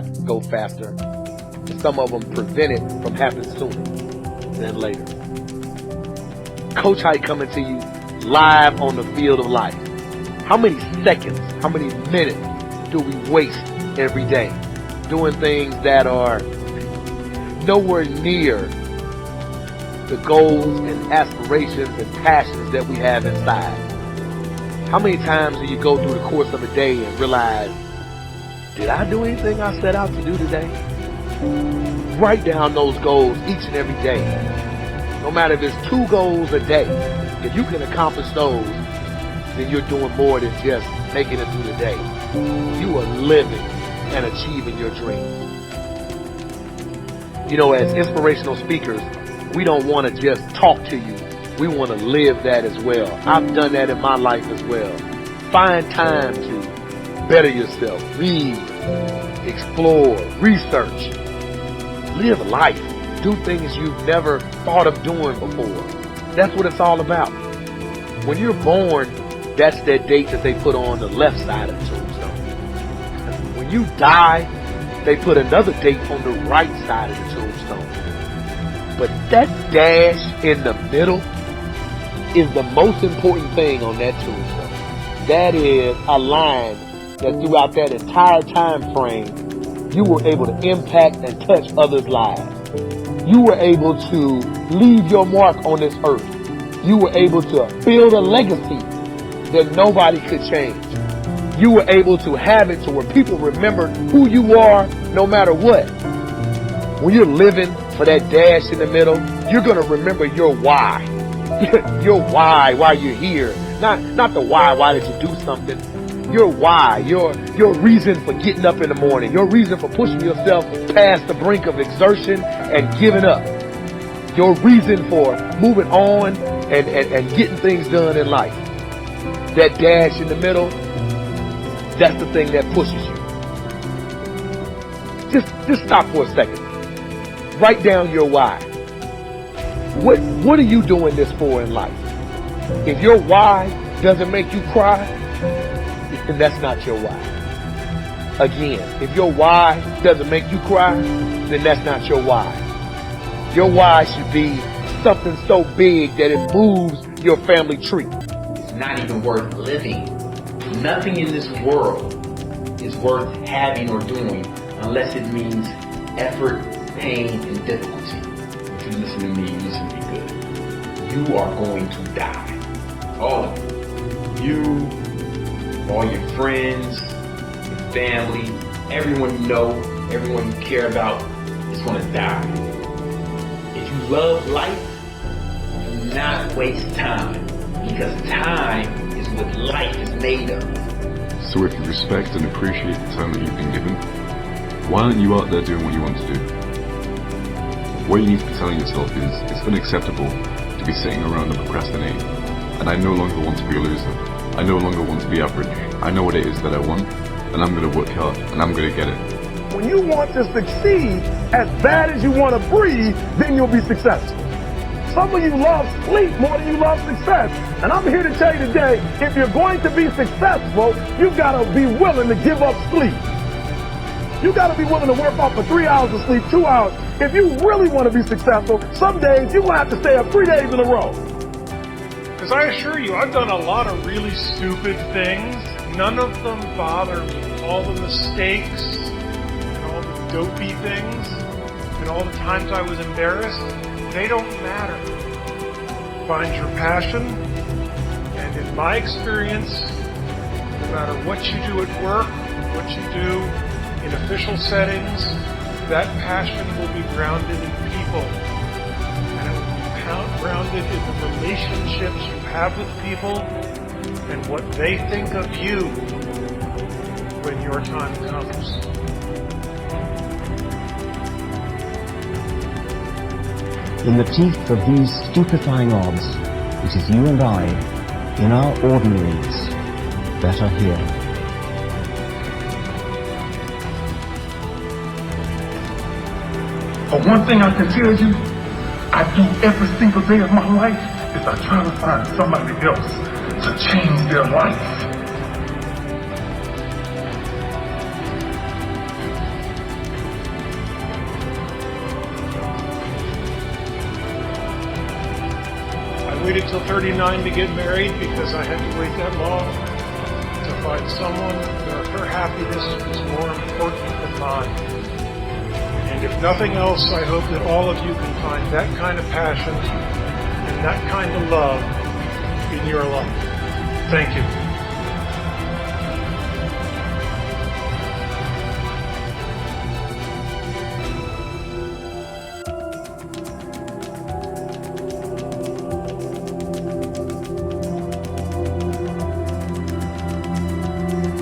go faster, and some of them prevent it from happening sooner than later. Coach Hyde coming to you live on the field of life. How many seconds, how many minutes do we waste every day doing things that are nowhere near the goals and aspirations and passions that we have inside? How many times do you go through the course of a day and realize, did I do anything I set out to do today? Write down those goals each and every day. No matter if it's 2 goals a day, if you can accomplish those, then you're doing more than just making it through the day. You are living and achieving your dreams. You know, as inspirational speakers, we don't want to just talk to you. We want to live that as well. I've done that in my life as well. Find time to better yourself, read, explore, research, live life, do things you've never thought of doing before. That's what it's all about. When you're born, that's that date that they put on the left side of the tombstone. When you die, they put another date on the right side of the tombstone. But that dash in the middle is the most important thing on that tombstone. That is a line that throughout that entire time frame, you were able to impact and touch others' lives. You were able to leave your mark on this earth. You were able to build a legacy that nobody could change. You were able to have it to where people remember who you are no matter what. When you're living for that dash in the middle, you're going to remember your why. Your why you're here. Not the why did you do something. Your why, your reason for getting up in the morning, your reason for pushing yourself past the brink of exertion and giving up. Your reason for moving on and getting things done in life. That dash in the middle, that's the thing that pushes you. Just stop for a second. Write down your why. What are you doing this for in life? If your why doesn't make you cry, then that's not your why. Again, if your why doesn't make you cry, then that's not your why. Your why should be something so big that it moves your family tree. It's not even worth living. Nothing in this world is worth having or doing unless it means effort, pain, and difficulty. If you listen to me, you listen to me good. You are going to die. All of you. All your friends, your family, everyone you know, everyone you care about is going to die. If you love life, do not waste time, because time is what life is made of. So if you respect and appreciate the time that you've been given, why aren't you out there doing what you want to do? What you need to be telling yourself is, it's unacceptable to be sitting around and procrastinating, and I no longer want to be a loser. I no longer want to be average. I know what it is that I want, and I'm going to work hard, and I'm going to get it. When you want to succeed as bad as you want to breathe, then you'll be successful. Some of you love sleep more than you love success. And I'm here to tell you today, if you're going to be successful, you've got to be willing to give up sleep. You've got to be willing to work off for 3 hours of sleep, 2 hours. If you really want to be successful, some days you're going to have to stay up 3 days in a row. Because I assure you, I've done a lot of really stupid things. None of them bother me. All the mistakes and all the dopey things and all the times I was embarrassed, they don't matter. Find your passion, and in my experience, no matter what you do at work, what you do in official settings, that passion will be grounded in people. Grounded in the relationships you have with people and what they think of you when your time comes. In the teeth of these stupefying odds, it is you and I, in our ordinaries, that are here. But one thing I can tell you, I do every single day of my life is I try to find somebody else to change their life. waited till 39 to get married because I had to wait that long to find someone where her happiness was more important than mine. And if nothing else, I hope that all of you can find that kind of passion and that kind of love in your life. Thank you.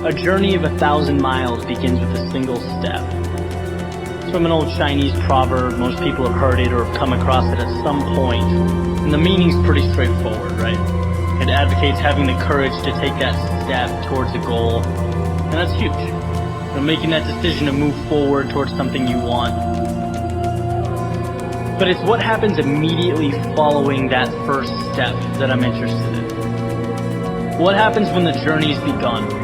A journey of 1,000 miles begins with a single step. It's from an old Chinese proverb. Most people have heard it or have come across it at some point. And the meaning's pretty straightforward, right? It advocates having the courage to take that step towards a goal. And that's huge. You know, making that decision to move forward towards something you want. But it's what happens immediately following that first step that I'm interested in. What happens when the journey's begun?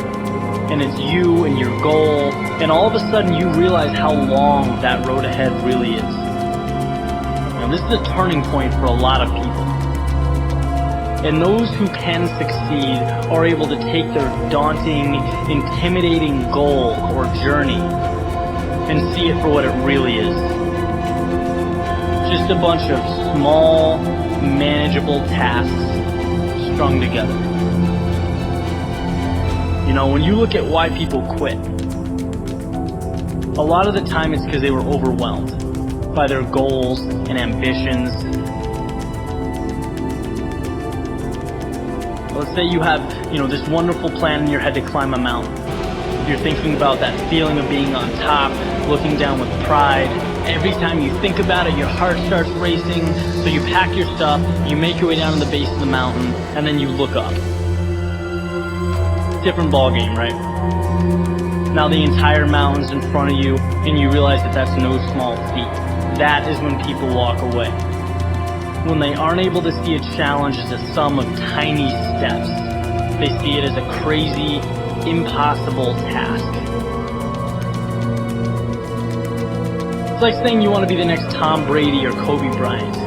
And it's you and your goal, and all of a sudden you realize how long that road ahead really is. Now, this is a turning point for a lot of people. And those who can succeed are able to take their daunting, intimidating goal or journey and see it for what it really is. Just a bunch of small, manageable tasks strung together. You know, when you look at why people quit, a lot of the time it's because they were overwhelmed by their goals and ambitions. Let's say you have, this wonderful plan in your head to climb a mountain. You're thinking about that feeling of being on top, looking down with pride. Every time you think about it, your heart starts racing. So you pack your stuff, you make your way down to the base of the mountain, and then you look up. Different ballgame, right? Now the entire mountain's in front of you, and you realize that that's no small feat. That is when people walk away. When they aren't able to see a challenge as a sum of tiny steps, they see it as a crazy, impossible task. It's like saying you want to be the next Tom Brady or Kobe Bryant.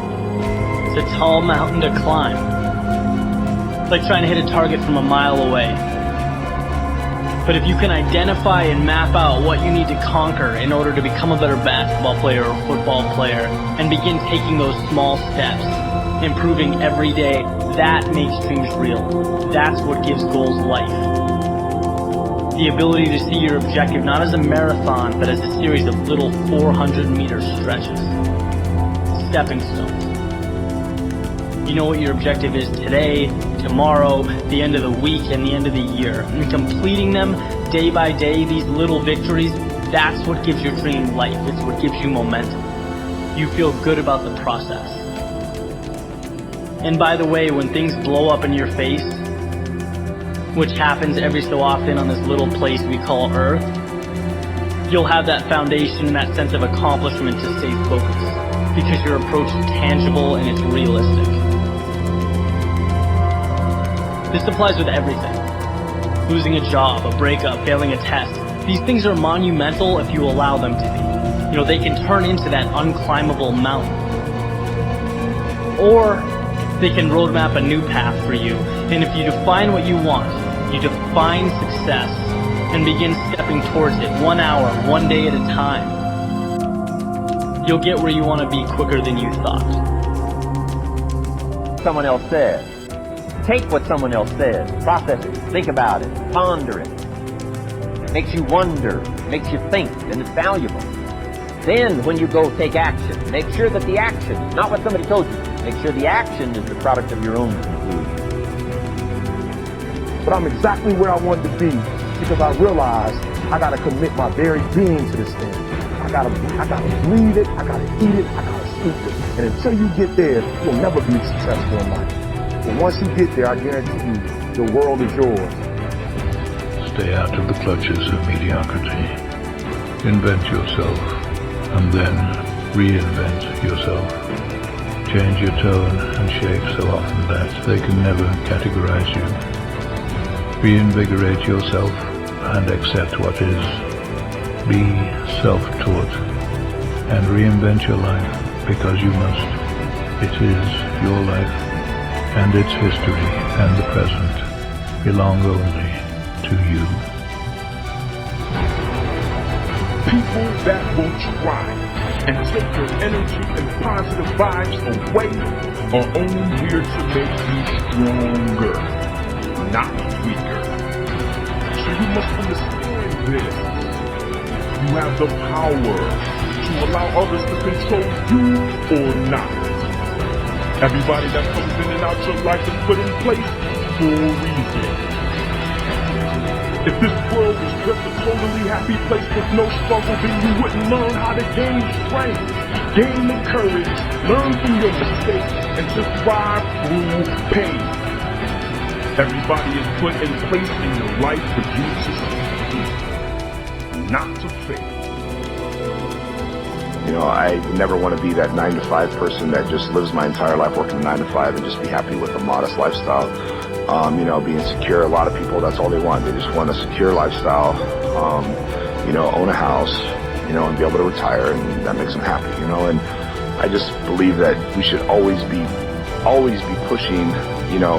It's a tall mountain to climb. It's like trying to hit a target from a mile away. But if you can identify and map out what you need to conquer in order to become a better basketball player or football player and begin taking those small steps, improving every day, that makes dreams real. That's what gives goals life. The ability to see your objective not as a marathon, but as a series of little 400-meter stretches. Stepping stones. You know what your objective is today, tomorrow, the end of the week, and the end of the year. And completing them day by day, these little victories, that's what gives your dream life. It's what gives you momentum. You feel good about the process. And by the way, when things blow up in your face, which happens every so often on this little place we call Earth, you'll have that foundation and that sense of accomplishment to stay focused, because your approach is tangible and it's realistic. This applies with everything. Losing a job, a breakup, failing a test. These things are monumental if you allow them to be. They can turn into that unclimbable mountain. Or they can roadmap a new path for you. And if you define what you want, you define success, and begin stepping towards it 1 hour, 1 day at a time, you'll get where you want to be quicker than you thought. Someone else said. Take what someone else says, process it, think about it, ponder it. It makes you wonder, makes you think, and it's valuable. Then, when you go take action, make sure that the action, not what somebody told you, make sure the action is the product of your own conclusion. But I'm exactly where I wanted to be because I realized I got to commit my very being to this thing. I gotta breathe it, I gotta eat it, I gotta sleep it. And until you get there, you'll never be successful in life. But once you get there, I guarantee you, the world is yours. Stay out of the clutches of mediocrity. Invent yourself, and then reinvent yourself. Change your tone and shape so often that they can never categorize you. Reinvigorate yourself and accept what is. Be self-taught and reinvent your life because you must. It is your life. and its history and the present belong only to you. People that will try and take your energy and positive vibes away are only here to make you stronger, not weaker. So you must understand this. You have the power to allow others to control you or not. Everybody that comes in and out your life is put in place for a reason. If this world was just a totally happy place with no struggle, then you wouldn't learn how to gain strength, gain the courage, learn from your mistakes, and just thrive through pain. Everybody is put in place in your life for you to succeed, not to fail. You know, I never want to be that 9-to-5 person that just lives my entire life working 9-to-5 and just be happy with a modest lifestyle. You know, being secure. A lot of people, that's all they want. They just want a secure lifestyle, you know, own a house, you know, and be able to retire, and that makes them happy, you know. And I just believe that we should always be pushing, you know,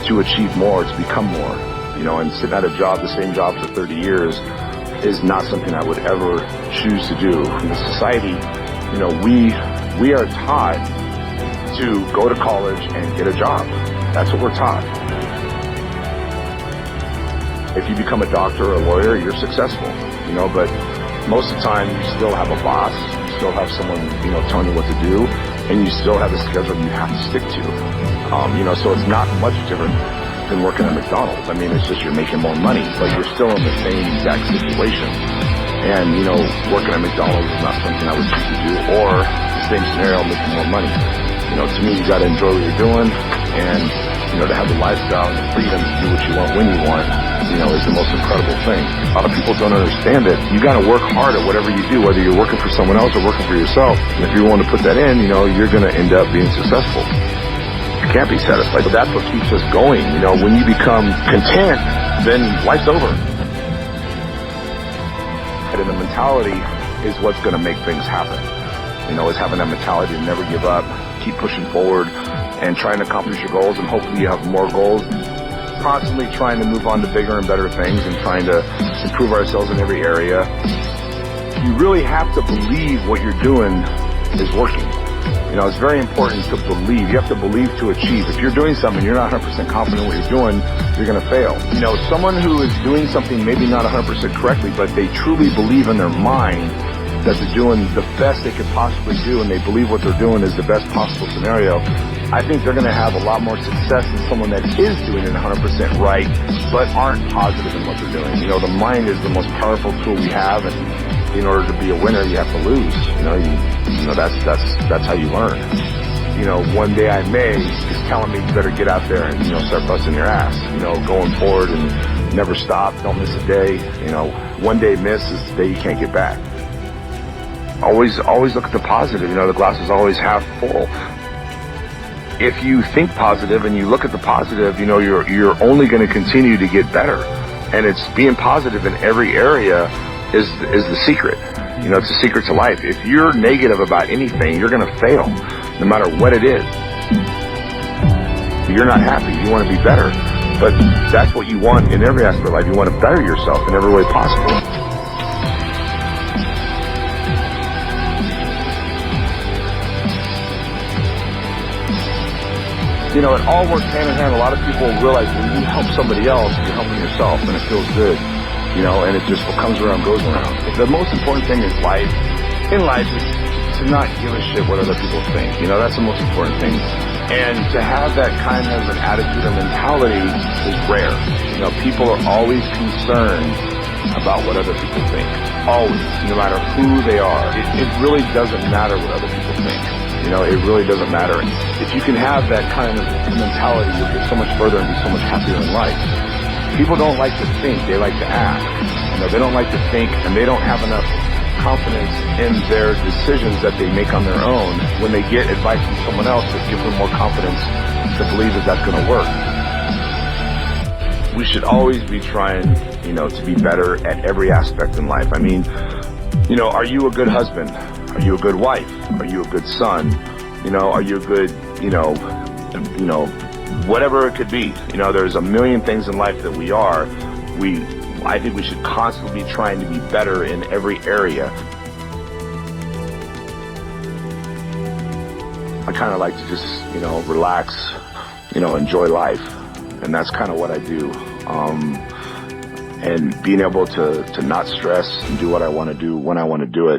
to achieve more, to become more, you know, and sitting at a job, the same job for 30 years is not something I would ever choose to do. In the society, you know, we are taught to go to college and get a job. That's what we're taught. If you become a doctor or a lawyer, you're successful, you know, but most of the time you still have a boss, you still have someone, you know, telling you what to do, and you still have a schedule you have to stick to. You know, so it's not much different than working at McDonald's. I mean, it's just you're making more money, but you're still in the same exact situation. And, you know, working at McDonald's is not something I would choose to do, or the same scenario, making more money. You know, to me, you got to enjoy what you're doing, and, you know, to have the lifestyle and the freedom to do what you want when you want, you know, is the most incredible thing. A lot of people don't understand it. You got to work hard at whatever you do, whether you're working for someone else or working for yourself. And if you want to put that in, you know, you're going to end up being successful. You can't be satisfied. But that's what keeps us going. You know, when you become content, then life's over. And the mentality is what's going to make things happen. You know, is having that mentality to never give up, keep pushing forward, and trying to accomplish your goals, and hopefully you have more goals. Constantly trying to move on to bigger and better things and trying to improve ourselves in every area. You really have to believe what you're doing is working. You know, it's very important to believe. You have to believe to achieve. If you're doing something, you're not 100% confident in what you're doing, you're going to fail. You know, someone who is doing something maybe not 100% correctly, but they truly believe in their mind that they're doing the best they could possibly do, and they believe what they're doing is the best possible scenario, I think they're going to have a lot more success than someone that is doing it 100% right, but aren't positive in what they're doing. You know, the mind is the most powerful tool we have, and in order to be a winner, you have to lose. You know, that's how you learn. You know, one day I may is telling me you better get out there and, you know, start busting your ass. You know, going forward and never stop, don't miss a day. You know, one day miss is the day you can't get back. Always look at the positive. You know, the glass is always half full. If you think positive and you look at the positive, you know, you're only going to continue to get better. And it's being positive in every area is the secret. You know, it's the secret to life. If you're negative about anything, you're going to fail, no matter what it is. You're not happy. You want to be better. But that's what you want in every aspect of life. You want to better yourself in every way possible. You know, it all works hand in hand. A lot of people realize when you help somebody else, you're helping yourself, and it feels good. You know, and it just what comes around goes around. The most important thing in life is to not give a shit what other people think. You know, that's the most important thing. And to have that kind of an attitude or mentality is rare. You know, people are always concerned about what other people think. Always, no matter who they are. It really doesn't matter what other people think. You know, it really doesn't matter. If you can have that kind of mentality, you'll get so much further and be so much happier in life. People don't like to think, they like to act. You know, they don't like to think, and they don't have enough confidence in their decisions that they make on their own. When they get advice from someone else, it gives them more confidence to believe that that's going to work. We should always be trying, you know, to be better at every aspect in life. I mean, you know, are you a good husband? Are you a good wife? Are you a good son? You know, are you a good, you know, whatever it could be. You know, there's a million things in life that we are. I think we should constantly be trying to be better in every area. I kind of like to just, you know, relax, you know, enjoy life. And that's kind of what I do. And being able to not stress and do what I want to do when I want to do it